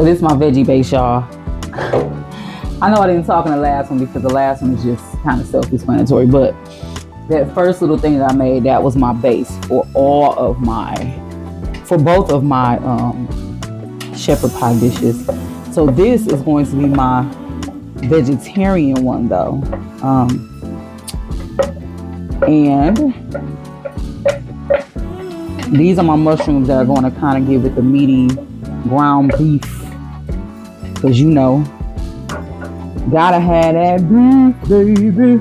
So this is my veggie base, y'all. I know I didn't talk in the last one because the last one is just kind of self-explanatory, but that first little thing that I made, that was my base for both of my shepherd pie dishes. So this is going to be my vegetarian one though. And these are my mushrooms that are going to kind of give it the meaty ground beef, because you know, gotta have that beef, baby.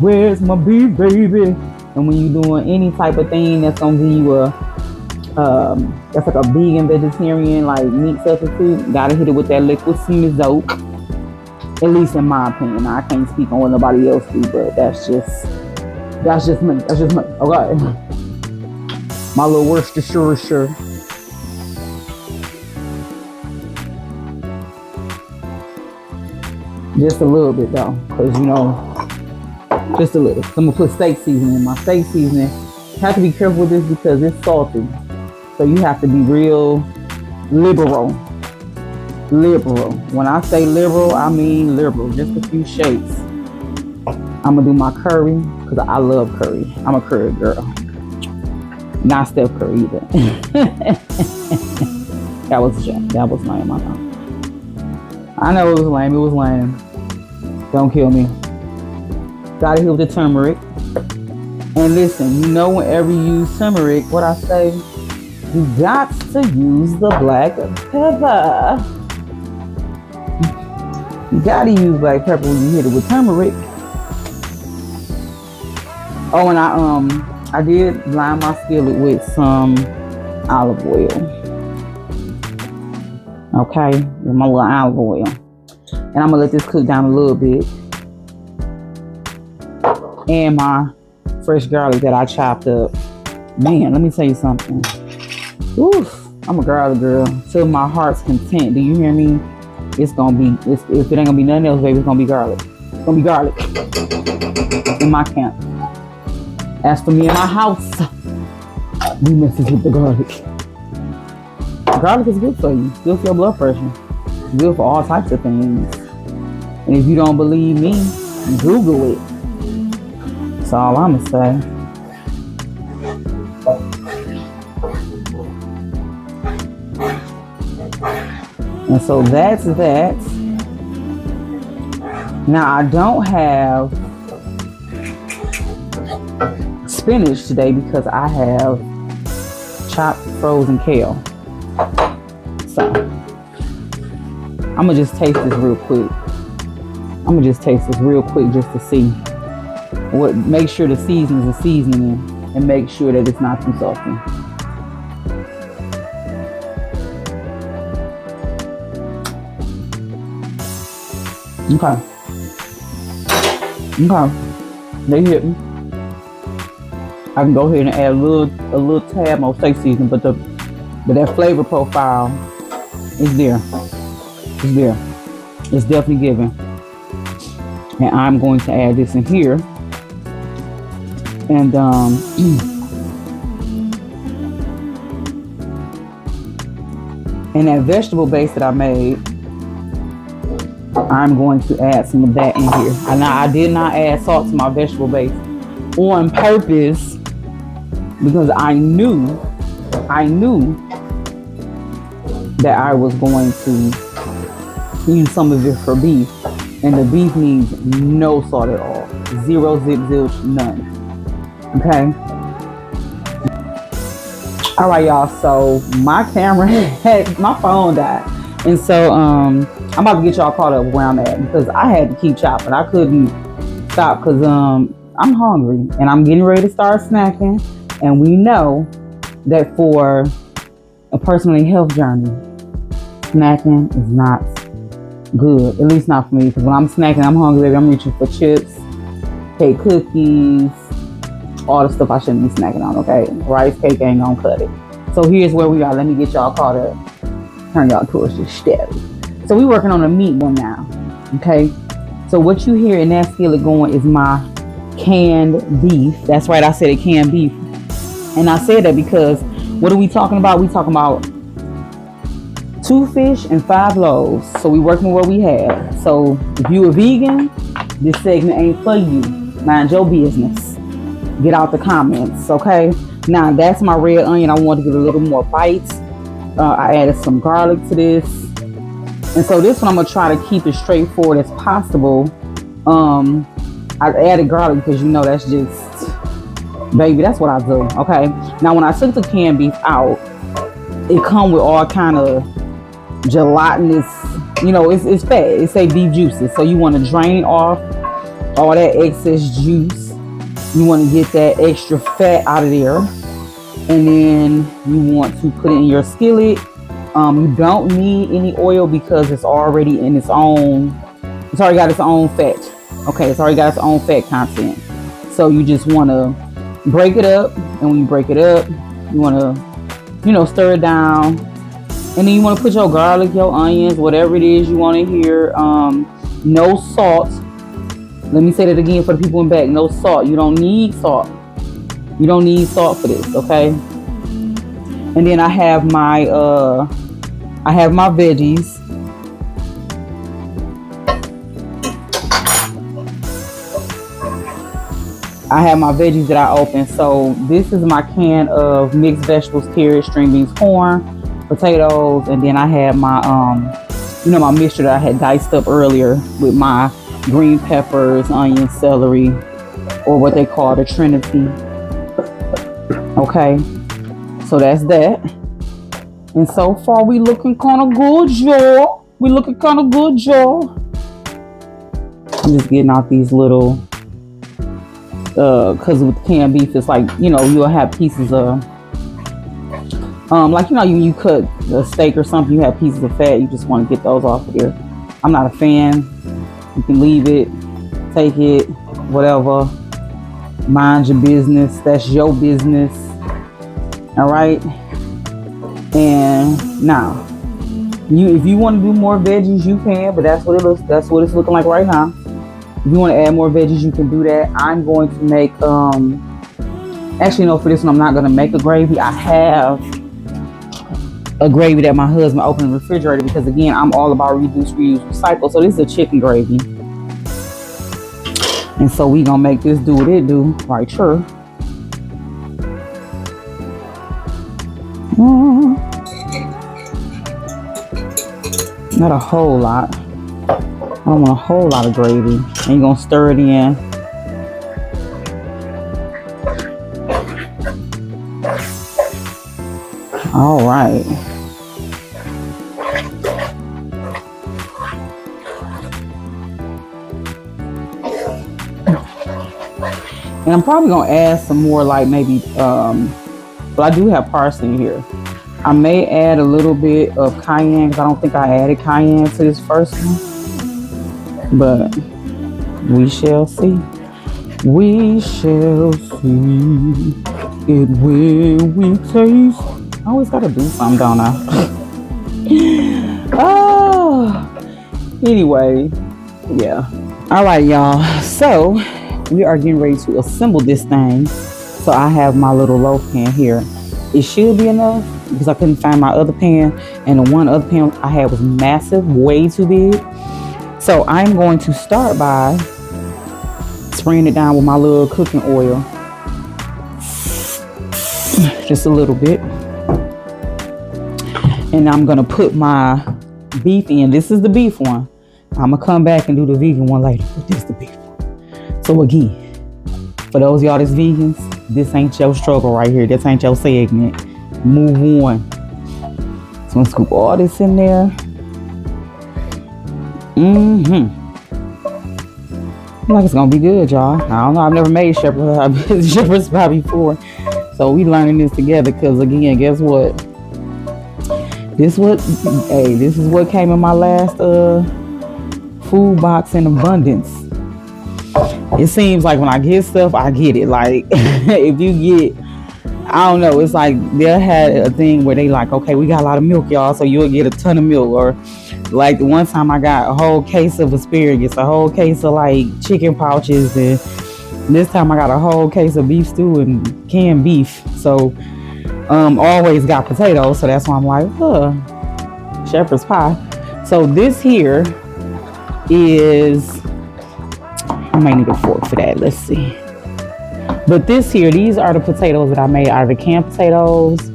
Where's my beef, baby? And when you're doing any type of thing that's gonna give you that's like a vegan, vegetarian, like meat substitute, gotta hit it with that liquid smizoke. At least in my opinion. I can't speak on what nobody else do, but that's just me. Okay. My little Worstershire. Just a little bit though, because you know, just a little. So I'm gonna put steak seasoning in. My steak seasoning, you have to be careful with this because it's salty. So you have to be real liberal. When I say liberal, I mean liberal. Just a few shakes. I'm gonna do my curry because I love curry. I'm a curry girl. Not Steph Curry either. That was a joke. That was lame. I know. I know it was lame. It was lame. Don't kill me. Gotta hit with the turmeric. And listen, you know, whenever you use turmeric, what I say, you got to use the black pepper. You gotta use black pepper when you hit it with turmeric. Oh, and I did line my skillet with some olive oil. Okay, with my little olive oil. And I'm gonna let this cook down a little bit. And my fresh garlic that I chopped up. Man, let me tell you something. Oof, I'm a garlic girl to my heart's content. Do you hear me? It's gonna be, if it ain't gonna be nothing else, baby, it's gonna be garlic. It's gonna be garlic in my camp. As for me in my house, we messes with the garlic. Garlic is good for you. It's good for your blood pressure. It's good for all types of things. And if you don't believe me, Google it. That's all I'm gonna say. And so that's that. Now I don't have spinach today because I have chopped frozen kale. So I'm gonna just taste this real quick. Just to see what. Make sure the seasoning is seasoning, and make sure that it's not too salty. Okay. They hit me. I can go ahead and add a little tad more steak seasoning, but that flavor profile is there. It's there. It's definitely given. And I'm going to add this in here. And and that vegetable base that I made, I'm going to add some of that in here. And I did not add salt to my vegetable base on purpose because I knew that I was going to use some of it for beef, and the beef needs no salt at all. Zero, zip, zilch, none. Okay. All right, y'all. So my phone died, and so I'm about to get y'all caught up where I'm at because I had to keep chopping. I couldn't stop because I'm hungry and I'm getting ready to start snacking. And we know that for a personal health journey, snacking is not good. At least not for me, because when I'm snacking, I'm hungry, baby. I'm reaching for chips, cake, cookies, all the stuff I shouldn't be snacking on, okay? Rice cake ain't gonna cut it. So here's where we are. Let me get y'all caught up. Turn y'all towards the step. So we working on a meat one now, okay? So what you hear in that skillet going is my canned beef. That's right, I said it, canned beef. And I said that because what are we talking about? We talking about 2 fish and 5 loaves. So we working with what we have. So if you a vegan, this segment ain't for you. Mind your business. Get out the comments, okay? Now that's my red onion. I want to get a little more bites. I added some garlic to this. And so this one I'm gonna try to keep as straightforward as possible. I added garlic because you know that's just, baby, that's what I do, okay? Now when I took the canned beef out, it come with all kind of gelatinous, you know, it's fat. It say beef juices. So you want to drain off all that excess juice. You want to get that extra fat out of there. And then you want to put it in your skillet. You don't need any oil because it's already in its own, it's already got its own fat. Okay, it's already got its own fat content. So you just want to break it up. And when you break it up, you want to, you know, stir it down. And then you want to put your garlic, your onions, whatever it is you want to hear. No salt. Let me say that again for the people in back. No salt. You don't need salt. You don't need salt for this, okay? And then I have my veggies. I have my veggies that I opened. So this is my can of mixed vegetables, carrots, string beans, corn, potatoes, and then I had my you know, my mixture that I had diced up earlier with my green peppers, onion, celery, or what they call the Trinity. Okay, so that's that. And so far we looking kind of good, y'all. We looking kind of good, y'all. I'm just getting out these little because with canned beef it's like, you know, you'll have pieces of like, you know, you cut a steak or something, you have pieces of fat, you just want to get those off of there. I'm not a fan. You can leave it, take it, whatever. Mind your business. That's your business. All right. And now, if you want to do more veggies, you can, but that's what it looks. That's what it's looking like right now. If you want to add more veggies, you can do that. I'm going to make actually, no, for this one I'm not going to make a gravy. I have a gravy that my husband opened in the refrigerator because, again, I'm all about reduce, reuse, recycle. So this is a chicken gravy. And so we gonna make this do what it do, right? Sure. Not a whole lot. I don't want a whole lot of gravy. And you're gonna stir it in. All right. And I'm probably gonna add some more, like maybe, but I do have parsley here. I may add a little bit of cayenne because I don't think I added cayenne to this first one. But we shall see. We shall see it when we taste. I always gotta do something, don't I? Oh, anyway, yeah. All right, y'all. So we are getting ready to assemble this thing. So I have my little loaf pan here. It should be enough because I couldn't find my other pan, and the one other pan I had was massive, way too big. So I'm going to start by spraying it down with my little cooking oil. Just a little bit. And I'm gonna put my beef in. This is the beef one. I'm gonna come back and do the vegan one later, but this is the beef one. So again, for those of y'all that's vegans, this ain't your struggle right here. This ain't your segment. Move on. So I'm gonna scoop all this in there. Like it's gonna be good, y'all. I don't know. I've never made shepherd's pie before, so we learning this together. Cause again, guess what? This is what came in my last food box in abundance. It seems like when I get stuff, I get it. Like if you get, I don't know, it's like they had a thing where they like, okay, we got a lot of milk, y'all, so you'll get a ton of milk. Or like the one time I got a whole case of asparagus, a whole case of like chicken pouches, and this time I got a whole case of beef stew and canned beef. So always got potatoes, so that's why I'm like, shepherd's pie. So this here is, I might need a fork for that. Let's see. But these are the potatoes that I made out of the canned potatoes,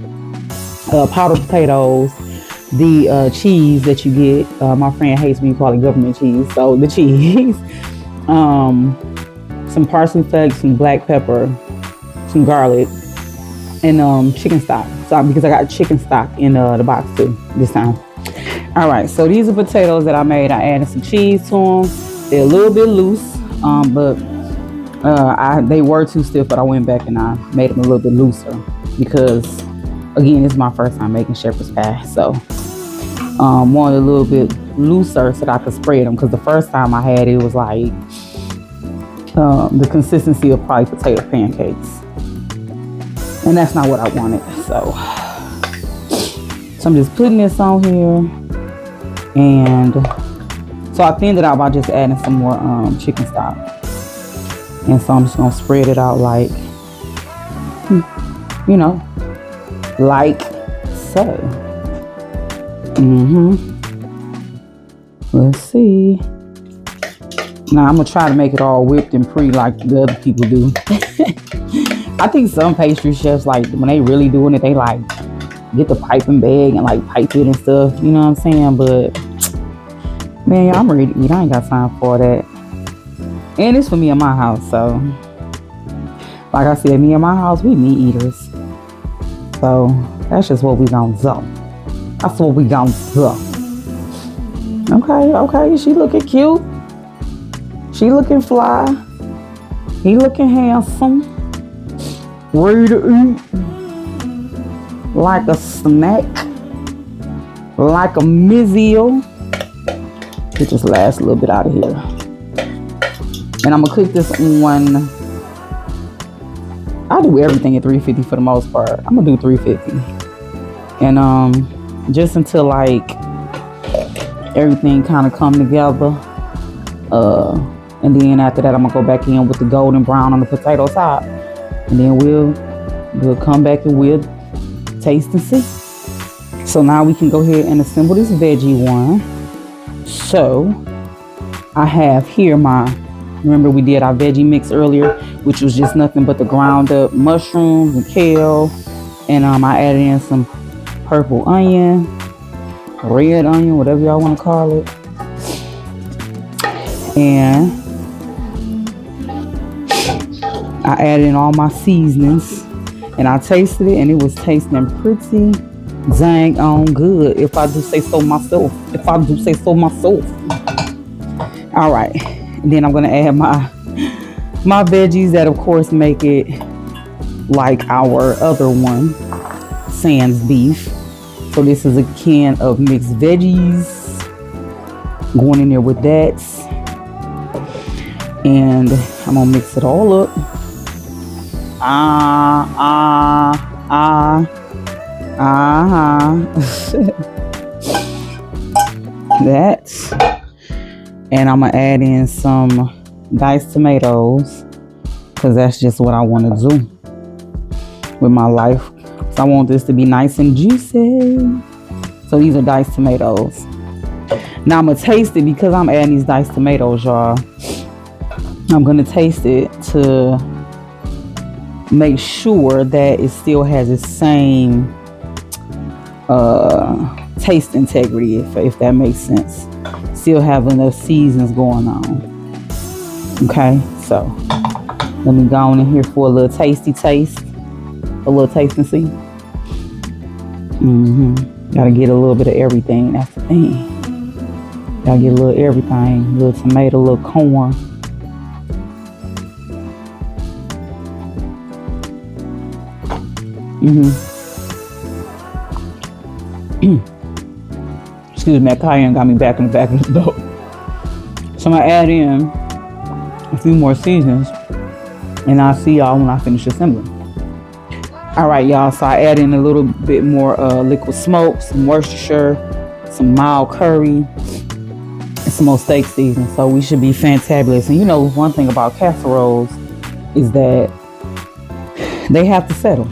powdered potatoes, the cheese that you get. My friend hates me calling government cheese. So the cheese, some parsley flakes, some black pepper, some garlic, and chicken stock. So because I got chicken stock in the box too this time. All right, so these are potatoes that I made. I added some cheese to them. They're a little bit loose, but they were too stiff. But I went back and I made them a little bit looser because, again, it's my first time making shepherd's pie. So wanted a little bit looser so that I could spread them, because the first time I had it was like the consistency of probably potato pancakes, and that's not what I wanted. So I'm just putting this on here, and so I thinned it out by just adding some more chicken stock, and so I'm just gonna spread it out like, you know, like so. Let's see. Now I'm gonna try to make it all whipped and pretty like the other people do. I think some pastry chefs, like when they really doing it, they like get the piping bag and like pipe it and stuff. You know what I'm saying? But man, I'm ready to eat. I ain't got time for that. And it's for me and my house. So like I said, me and my house, we meat eaters. So that's just what we gonna do. That's what we gonna do. Okay. She looking cute. She looking fly. He looking handsome. Ready to eat. Like a snack. Like a meal. Get this last little bit out of here. And I'm gonna cook this on, I do everything at 350 for the most part. I'm gonna do 350. And just until like everything kind of come together. And then after that, I'm gonna go back in with the golden brown on the potato top, and then we'll come back and we'll taste and see. So now we can go ahead and assemble this veggie one. So I have here remember we did our veggie mix earlier, which was just nothing but the ground up mushrooms and kale, and I added in some purple onion, red onion, whatever y'all want to call it, and I added in all my seasonings, and I tasted it, and it was tasting pretty dang on good, if I do say so myself. All right, and then I'm gonna add my veggies that of course make it like our other one, sans beef. So this is a can of mixed veggies going in there with that, and I'm gonna mix it all up. That, and I'm gonna add in some diced tomatoes, because that's just what I want to do with my life. So I want this to be nice and juicy. So these are diced tomatoes. Now I'm gonna taste it, because I'm adding these diced tomatoes, y'all. I'm gonna taste it to make sure that it still has the same taste integrity, if that makes sense. Still have enough seasons going on. Okay, so let me go on in here for a little tasty taste, a little taste and see. Gotta get a little bit of everything. That's the thing. Gotta get a little everything. A little tomato, a little corn. Excuse me, that Cayenne got me back in the back of the boat. So I'm gonna add in a few more seasons, and I'll see y'all when I finish assembling. All right, y'all, so I add in a little bit more liquid smoke, some Worcestershire, some mild curry, and some more steak seasoning. So we should be fantabulous. And you know, one thing about casseroles is that they have to settle.